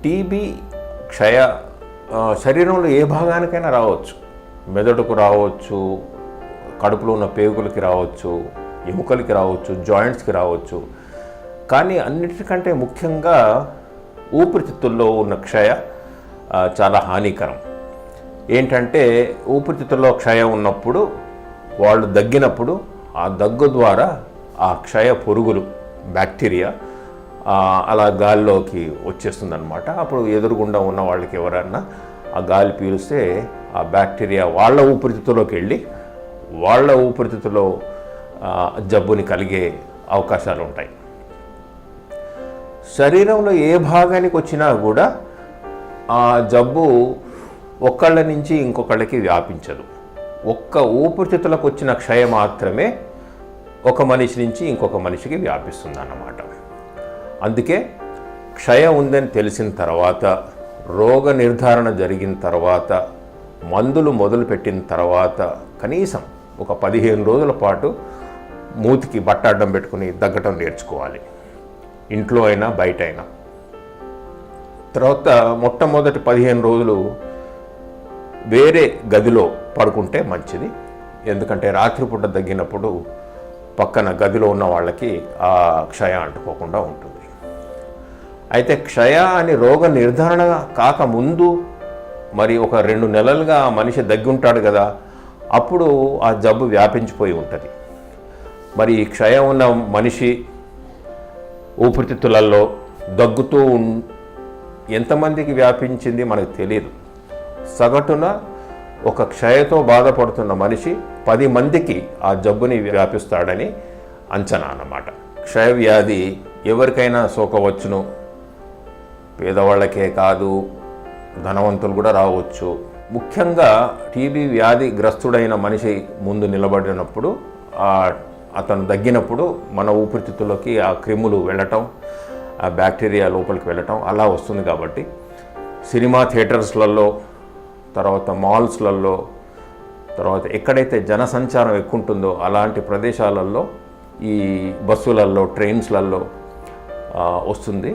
TB క్షయ శరీరంలో ఏ భాగానికైనా రావచ్చు. మెదడుకు రావచ్చు, కడుపులో ఉన్న పేగులకి రావచ్చు, ఎముకలకి రావచ్చు, జాయింట్స్కి రావచ్చు. కానీ అన్నిటికంటే ముఖ్యంగా ఊపిరితిత్తుల్లో ఉన్న క్షయ చాలా హానికరం. ఏంటంటే ఊపిరితిత్తుల్లో క్షయ ఉన్నప్పుడు వాళ్ళు దగ్గినప్పుడు ఆ దగ్గు ద్వారా ఆ క్షయ పురుగులు, బ్యాక్టీరియా అలా గాలిలోకి వచ్చేస్తుందన్నమాట. అప్పుడు ఎదురుగుండా ఉన్న వాళ్ళకి ఎవరన్నా ఆ గాలి పీలిస్తే ఆ బ్యాక్టీరియా వాళ్ళ ఊపిరితిత్తులోకి వెళ్ళి వాళ్ళ ఊపిరితిత్తులో జబ్బుని కలిగే అవకాశాలు ఉంటాయి. శరీరంలో ఏ భాగానికి వచ్చినా కూడా ఆ జబ్బు ఒకళ్ళ నుంచి ఇంకొకళ్ళకి వ్యాపించదు. ఒక్క ఊపిరితిత్తులకు వచ్చిన క్షయ మాత్రమే ఒక మనిషి నుంచి ఇంకొక మనిషికి వ్యాపిస్తుంది అన్నమాట. అందుకే క్షయ ఉందని తెలిసిన తర్వాత, రోగ నిర్ధారణ జరిగిన తర్వాత, మందులు మొదలుపెట్టిన తర్వాత కనీసం ఒక 15 రోజుల పాటు మూతికి బట్ట అడ్డం పెట్టుకుని దగ్గటం నేర్చుకోవాలి, ఇంట్లో అయినా బయట అయినా. తర్వాత మొట్టమొదటి 15 రోజులు వేరే గదిలో పడుకుంటే మంచిది. ఎందుకంటే రాత్రిపూట దగ్గినప్పుడు పక్కన గదిలో ఉన్న వాళ్ళకి ఆ క్షయ అంటుకోకుండా ఉంటుంది. అయితే క్షయ అని రోగ నిర్ధారణ కాకముందు మరి ఒక 2 నెలలుగా ఆ మనిషి దగ్గి ఉంటాడు కదా, అప్పుడు ఆ జబ్బు వ్యాపించిపోయి ఉంటుంది. మరి క్షయ ఉన్న మనిషి ఊపిరితిత్తులలో దగ్గుతూ ఎంతమందికి వ్యాపించింది మనకు తెలియదు. సగటున ఒక క్షయతో బాధపడుతున్న మనిషి 10 మందికి ఆ జబ్బుని వ్యాపిస్తాడని అంచనా అన్నమాట. క్షయ వ్యాధి ఎవరికైనా సోకవచ్చును. పేదవాళ్ళకే కాదు, ధనవంతులు కూడా రావచ్చు. ముఖ్యంగా టీబీ వ్యాధి గ్రస్తుడైన మనిషి ముందు నిలబడినప్పుడు, అతను దగ్గినప్పుడు మన ఊపిరితిత్తుల్లోకి ఆ క్రిములు వెళ్ళటం, ఆ బ్యాక్టీరియా లోపలికి వెళ్ళటం అలా వస్తుంది. కాబట్టి సినిమా థియేటర్స్లలో, తర్వాత మాల్స్లలో, తర్వాత ఎక్కడైతే జనసంచారం ఎక్కువ ఉంటుందో అలాంటి ప్రదేశాలలో, ఈ బస్సులలో, ట్రైన్స్లలో వస్తుంది.